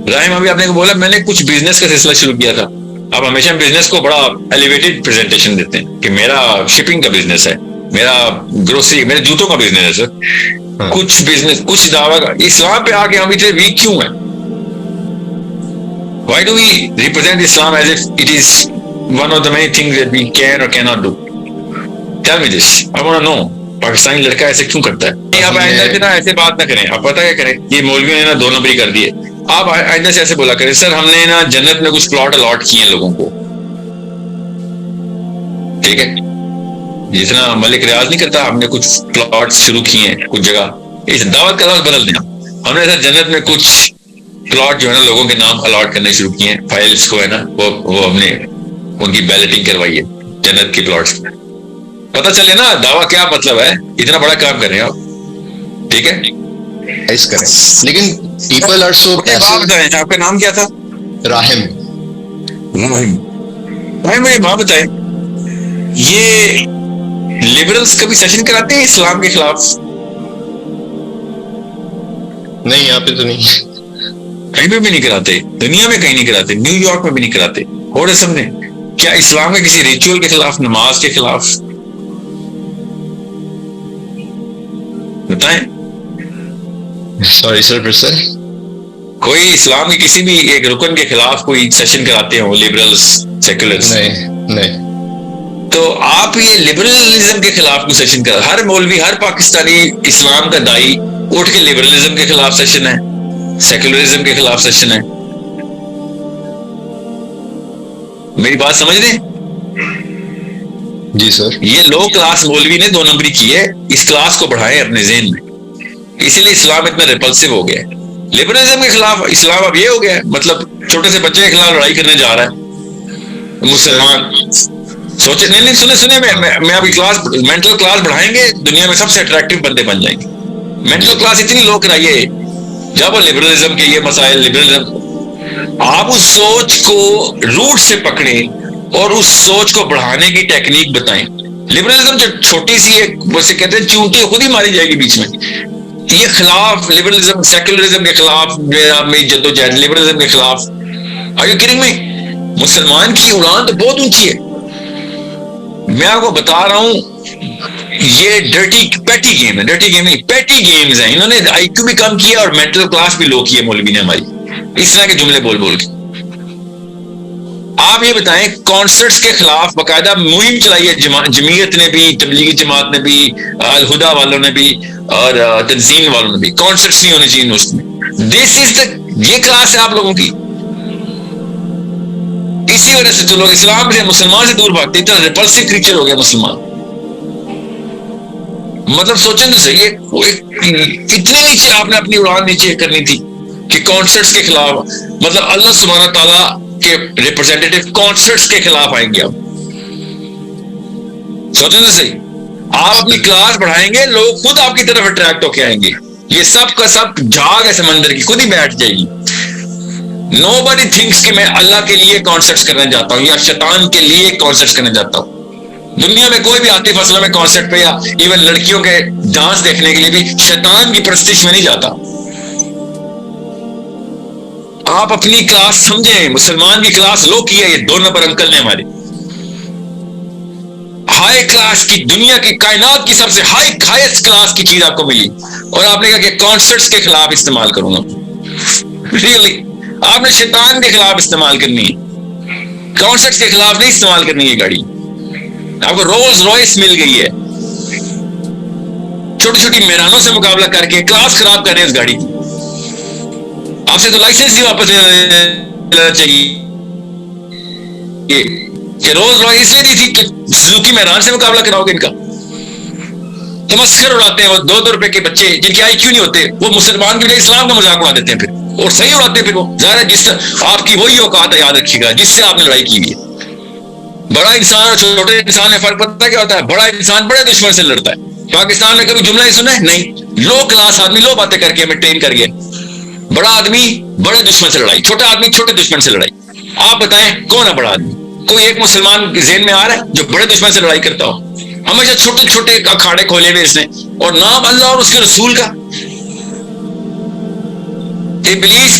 رحیم ابھی آپ نے بولا میں نے کچھ بزنس کا سلسلہ شروع کیا تھا. آپ ہمیشہ بزنس کو بڑا ایلیویٹڈ پریزنٹیشن دیتے ہیں کہ میرا شپنگ کا بزنس ہے, میرا گروسری, میرے جوتوں کا بزنس ہے سر. کچھ بزنس, کچھ دعویٰ کا. اسلام پہ آ کے ہم اتنے ویک کیوں ہیں؟ Why do we represent Islam as if it is one of the many things that we can or cannot do? Tell me this. I want to know. Pakistani لڑکا ایسے کیوں کرتا ہے؟ آپ آئندہ سے نا ایسے بات نہ کریں. آپ پتہ کیا کریں, یہ مولویوں نے نا 2 نمبری کر دیے. آپ آئندہ سے ایسے بولا کریں, سر ہم نے نا جنت میں کچھ پلاٹ الاٹ کیے ہیں لوگوں کو, ٹھیک ہے, جتنا ملک ریاض نہیں کرتا, ہم نے کچھ پلاٹ شروع کیے ہیں کچھ جگہ. اس دعوت کا لفظ بدل دیں. ہم نے سر جنت میں کچھ پلاٹ جو ہے نا لوگوں کے نام الاٹ کرنے شروع کیے ہیں. فائلز کو ہے نا وہ ہم نے ان کی بیلٹنگ کروائی ہے جنت کے پلاٹس میں. پتہ چلے نا دعویٰ کیا مطلب ہے. اتنا بڑا کام کر رہے ہیں آپ, ٹھیک ہے, ایس کریں. لیکن پیپل آر سو. آپ کا نام کیا تھا؟ راہم. مجھے بات بتائیں, یہ لبرلز کبھی سیشن کراتے ہیں اسلام کے خلاف؟ نہیں, یہاں پہ تو نہیں, کہیں پہ بھی نہیں کراتے, دنیا میں کہیں نہیں کراتے, نیو یارک میں بھی نہیں کراتے. اور سب نے کیا اسلام کے کسی ریچول کے خلاف, نماز کے خلاف؟ بتائیں. سوری سر, سر کوئی اسلام کے کسی بھی ایک رکن کے خلاف کوئی سیشن کراتے ہوں لبرلز, سیکولرز؟ نہیں. تو آپ یہ لبرلزم کے خلاف کیوں سیشن کرا؟ ہر مولوی, ہر پاکستانی اسلام کا دائی اٹھ کے لبرلزم کے خلاف سیشن ہے, سیکولرزم کے خلاف سیشن ہے. میری بات سمجھ رہے ہیں؟ جی سر. یہ لو کلاس مولوی نے 2 نمبری کی ہے, اس کلاس کو بڑھائیں اپنے ذہن میں. اسی لیے اسلام اتنا ریپلسو ہو گیا ہے. لبرلزم کے خلاف اسلام اب یہ ہو گیا ہے, مطلب چھوٹے سے بچے کے خلاف لڑائی کرنے جا رہا ہے مسلمان. سوچے نہیں, سنے میں ابھی کلاس, مینٹل کلاس بڑھائیں گے, دنیا میں سب سے اٹریکٹیو بندے بن جائیں گے. مینٹل کلاس اتنی لو کرائیے جب لبرلزم کے یہ مسائل, لبرلزم, آپ اس سوچ کو روٹ سے پکڑیں اور اس سوچ کو بڑھانے کی ٹیکنیک بتائیں. لبرلزم جو چھوٹی سی ہے, ویسے کہتے ہیں چونٹی خود ہی ماری جائے گی بیچ میں. یہ خلاف لبرلزم, سیکولرزم کے خلاف میری جدوجہد, لبرلزم کے خلاف. Are you kidding me? مسلمان کی اڑان تو بہت اونچی ہے. میں آپ کو بتا رہا ہوں, یہ پیٹی گیم ہے. ڈرٹی گیم نہیں, پیٹی گیمز ہیں. انہوں نے آئی کیو بھی کم کیا اور مینٹل کلاس بھی لو کی ہے مولوی نے ہماری, اس طرح کے جملے بول کے. آپ یہ بتائیں, کانسرٹس کے خلاف باقاعدہ مہم چلائی ہے جمعیت نے بھی, تبلیغی جماعت نے بھی, الہدا والوں نے بھی, اور تنظیم والوں نے بھی. کانسرٹس نہیں ہونے چاہیے یونیورسٹی میں. دس از دا, یہ کلاس ہے آپ لوگوں کی. اسی وجہ سے تو لوگ اسلام سے, مسلمان سے دور بھاگتے. اتنا ریپلسو کریچر ہو گیا مسلمان. مطلب سوچیں تو صحیح, اتنے نیچے آپ نے اپنی اڑان نیچے کرنی تھی کہ کانسرٹس کے خلاف, مطلب اللہ سبحانہ تعالیٰ کے ریپرزینٹیٹیو کانسرٹس کے خلاف آئیں گے. آپ سوچیں تو صحیح, آپ اپنی کلاس بڑھائیں گے, لوگ خود آپ کی طرف اٹریکٹ ہو کے آئیں گے. یہ سب کا سب جھاگ ہے سمندر کی, خود ہی بیٹھ جائے گی. Nobody thinks کہ میں اللہ کے لیے کانسرٹس کرنا چاہتا ہوں یا شیطان کے لیے کانسرٹس کرنا چاہتا ہوں. دنیا میں کوئی بھی عاطف اسلم میں کانسرٹ پہ یا ایون لڑکیوں کے ڈانس دیکھنے کے لیے بھی شیطان کی پرستش میں نہیں جاتا. آپ اپنی کلاس سمجھیں, مسلمان کی کلاس لو کی ہے. یہ 2 نمبر انکل نے ہمارے ہائی کلاس کی, دنیا کی کائنات کی سب سے ہائیسٹ کلاس کی چیز آپ کو ملی, اور آپ نے کہا کہ کانسرٹس کے خلاف استعمال کروں گا. ریئلی آپ نے شیطان کے خلاف استعمال کرنی ہے, کانسرٹس کے خلاف نہیں استعمال کرنی ہے. گاڑی آپ کو رولز رائس مل گئی ہے, چھوٹی چھوٹی میرانوں سے مقابلہ کر کے کلاس خراب کر رہے ہیں اس گاڑی کی. آپ سے تو لائسنس ہی واپس لینا چاہیے. کہ رولز رائس اس لیے دی تھی کہ سوزوکی میران سے مقابلہ کراؤ گے ان کا. تو مسخر اڑاتے ہیں وہ 2-2 روپے کے بچے جن کے آئی کیو نہیں ہوتے, وہ مسلمان کے لیے اسلام کا مذاق اڑا دیتے ہیں پھر, اور صحیح اڑاتے ہیں پھر. وہ ظاہر ہے جس آپ کی وہی اوقات ہے, یاد رکھیے گا, جس سے آپ نے لڑائی کی ہوئی ہے. بڑا انسان اور چھوٹے انسان میں فرق پتہ کیا ہوتا ہے؟ بڑا انسان بڑے دشمن سے لڑتا ہے. پاکستان میں کبھی جملہ ہی سنا ہے؟ نہیں. لو کلاس آدمی لو باتیں کر کے ہمیں ٹرین کر گئے. بڑا آدمی بڑے دشمن سے لڑائی, چھوٹا آدمی چھوٹے دشمن سے لڑائی. آپ بتائیں کون ہے بڑا آدمی؟ کوئی ایک مسلمان ذہن میں آ رہا ہے جو بڑے دشمن سے لڑائی کرتا ہو؟ ہمیشہ چھوٹے چھوٹے اکھاڑے کھولے ہوئے اس نے, اور نام اللہ اور اس کے رسول کا. ابلیس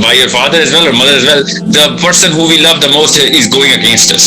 by your father as well or mother as well. The person who we love the most is going against us.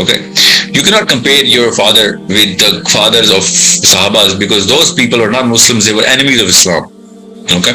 Okay, you cannot compare your father with the fathers of Sahabas because those people were not Muslims; they were enemies of Islam. Okay,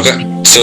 Okay, so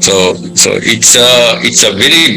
so it's a very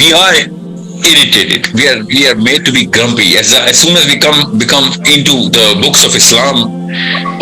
we are irritated, we are made to be grumpy as soon as we become into the books of Islam।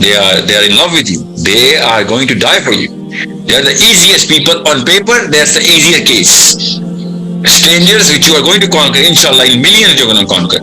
they are in love with you, they are going to die for you, they are the easiest people on paper, that's the easier case। strangers which you are going to conquer inshallah in millions you're going to conquer,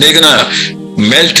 they're gonna melt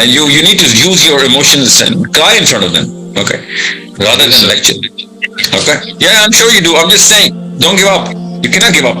and you need to use your emotions and cry in front of them, okay, rather than lecture। okay, yeah, I'm sure you do, I'm just saying don't give up, you cannot give up।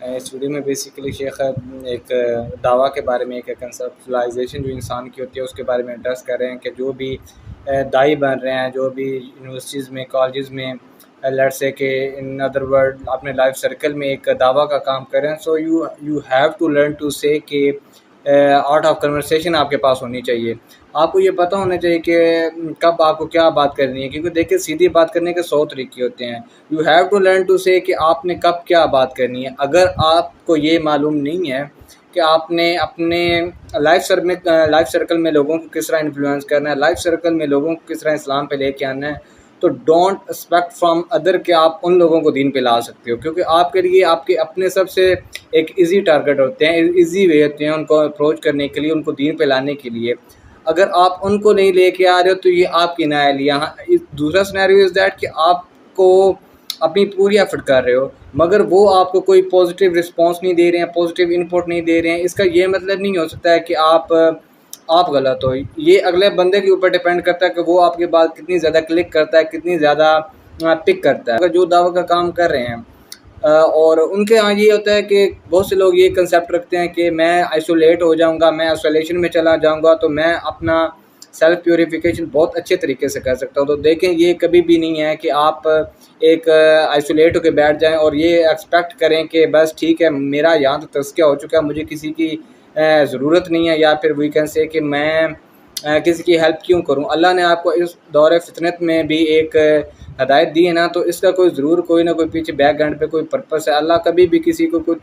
اس video میں basically شیخ ایک دعویٰ کے بارے میں، ایک conceptualisation جو انسان کی ہوتی ہے اس کے بارے میں ایڈریس کر رہے ہیں کہ جو بھی دائی بن رہے ہیں، جو بھی یونیورسٹیز میں، کالجز میں، لیٹ سے کہ ان ادر ورڈ اپنے لائف سرکل میں ایک دعویٰ کا کام کر رہے ہیں، so you have to learn to say کہ آرٹ آف کنورسیشن آپ کے پاس ہونی چاہیے. آپ کو یہ پتہ ہونا چاہیے کہ کب آپ کو کیا بات کرنی ہے، کیونکہ دیکھیں سیدھی بات کرنے کے 100 طریقے ہوتے ہیں. You have to learn to say کہ آپ نے کب کیا بات کرنی ہے. اگر آپ کو یہ معلوم نہیں ہے کہ آپ نے اپنے لائف سرکل میں لوگوں کو کس طرح انفلوئنس کرنا ہے، لائف سرکل میں لوگوں کو کس طرح اسلام پہ لے کے آنا ہے، تو ڈونٹ ایکسپیکٹ فرام ادر کہ آپ ان لوگوں کو دین پہ لا سکتے ہو، کیونکہ آپ کے لیے آپ کے اپنے سب سے ایک ایزی ٹارگٹ ہوتے ہیں، ایزی وے ہوتے ہیں ان کو اپروچ کرنے کے لیے، ان کو دین پہ لانے کے لیے. اگر آپ ان کو نہیں لے کے آ رہے ہو تو یہ آپ کی نااہلی. یہاں دوسرا سینیریو از دیٹ کہ آپ کو اپنی پوری ایفرٹ کر رہے ہو مگر وہ آپ کو کوئی پازیٹیو رسپانس نہیں دے رہے ہیں، پازیٹیو انپٹ نہیں دے رہے ہیں. اس کا یہ مطلب نہیں ہو سکتا ہے کہ آپ غلط ہو. یہ اگلے بندے کے اوپر ڈیپینڈ کرتا ہے کہ وہ آپ کے بات کتنی زیادہ کلک کرتا ہے، کتنی زیادہ پک کرتا ہے. اگر جو دعویٰ کا کام کر رہے ہیں اور ان کے ہاں یہ ہوتا ہے کہ بہت سے لوگ یہ کنسیپٹ رکھتے ہیں کہ میں آئسولیٹ ہو جاؤں گا، میں آئسولیشن میں چلا جاؤں گا تو میں اپنا سیلف پیوریفیکیشن بہت اچھے طریقے سے کر سکتا ہوں. تو دیکھیں یہ کبھی بھی نہیں ہے کہ آپ ایک آئسولیٹ ہو کے بیٹھ جائیں اور یہ ایکسپیکٹ کریں کہ بس ٹھیک ہے میرا یہاں تو تزکیہ ہو چکا ہے، مجھے کسی کی ضرورت نہیں ہے، یا پھر وی کین سے کہ میں کسی کی ہیلپ کیوں کروں. اللہ نے آپ کو اس دور فطرت میں بھی ایک ہدایت دی ہے نا، تو اس کا کوئی نہ کوئی پیچھے بیک گراؤنڈ پہ کوئی پرپس ہے. اللہ کبھی بھی کسی کو کوئی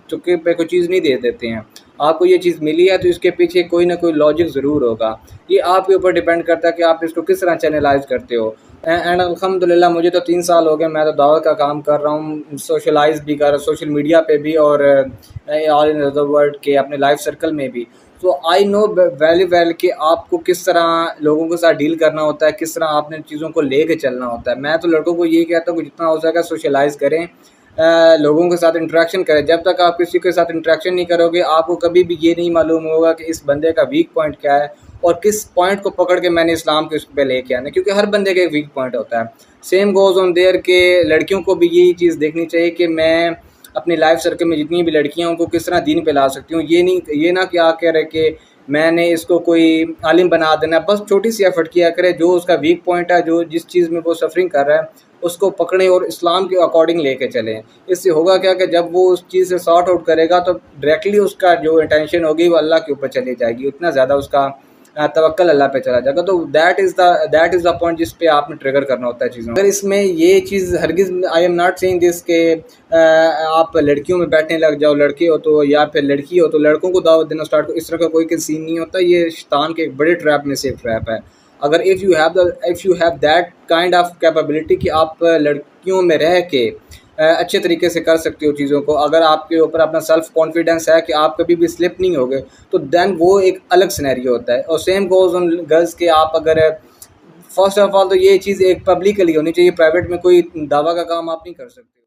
تکے پہ کوئی چیز نہیں دے دیتے ہیں. آپ کو یہ چیز ملی ہے تو اس کے پیچھے کوئی نہ کوئی لاجک ضرور ہوگا. یہ آپ کے اوپر ڈیپینڈ کرتا ہے کہ آپ اس کو کس طرح چینلائز کرتے ہو. اینڈ الحمدللہ مجھے تو 3 سال ہو گئے، میں تو دعوت کا کام کر رہا ہوں، سوشلائز بھی کر رہا ہوں سوشل میڈیا پہ بھی اور آل ان ادر ورلڈ کے اپنے لائف سرکل میں بھی. تو آئی نو ویری ویل کہ آپ کو کس طرح لوگوں کے ساتھ ڈیل کرنا ہوتا ہے، کس طرح آپ نے چیزوں کو لے کے چلنا ہوتا ہے. میں تو لڑکوں کو یہ کہتا ہوں کہ جتنا ہو سکے سوشلائز کریں، لوگوں کے ساتھ انٹریکشن کریں. جب تک آپ کسی کے ساتھ انٹریکشن نہیں کرو گے آپ کو کبھی بھی یہ نہیں معلوم ہوگا کہ اس بندے کا ویک پوائنٹ کیا ہے اور کس پوائنٹ کو پکڑ کے میں نے اسلام کے اس پہ لے کے آنا ہے، کیونکہ ہر بندے کا ایک ویک پوائنٹ ہوتا ہے. سیم گوز آن دیئر کہ لڑکیوں کو بھی یہی چیز دیکھنی چاہیے کہ میں اپنی لائف سرکل میں جتنی بھی لڑکیاں ان کو کس طرح دین پہ لا سکتی ہوں. یہ نہ کہ آ کہہ رہے کہ میں نے اس کو کوئی عالم بنا دینا. بس چھوٹی سی ایفرٹ کیا کرے، جو اس کا ویک پوائنٹ ہے، جو جس چیز میں وہ سفرنگ کر رہا ہے اس کو پکڑیں اور اسلام کے اکارڈنگ لے کے چلیں. اس سے ہوگا کیا کہ جب وہ اس چیز سے سارٹ آؤٹ کرے گا تو ڈائریکٹلی اس کا جو انٹینشن ہوگی وہ اللہ کے اوپر چلی جائے گی، اتنا زیادہ اس کا توکل اللہ پہ چلا جائے گا. تو دیٹ از دا پوائنٹ جس پہ آپ نے ٹریگر کرنا ہوتا ہے چیزوں. اگر اس میں یہ چیز ہرگز آئی ایم ناٹ سیئنگ دس کہ آپ لڑکیوں میں بیٹھنے لگ جاؤ، لڑکے ہو تو یا پھر لڑکی ہو تو لڑکوں کو دعوت دینا اسٹارٹ کرو، اس طرح کا کوئی سین نہیں ہوتا. یہ شیطان کے ایک بڑے ٹریپ میں سے ایک ٹریپ ہے. اگر if you have that kind of capability کہ آپ لڑکیوں میں رہ کے اچھے طریقے سے کر سکتے ہو چیزوں کو، اگر آپ کے اوپر اپنا سیلف کانفیڈنس ہے کہ آپ کبھی بھی سلپ نہیں ہوگے، تو دین وہ ایک الگ سینیریو ہوتا ہے. اور سیم گوز آن گرلز کے آپ اگر فرسٹ آف آل تو یہ چیز ایک پبلکلی ہونی چاہیے، پرائیویٹ میں کوئی دعویٰ کا کام آپ نہیں کر سکتے.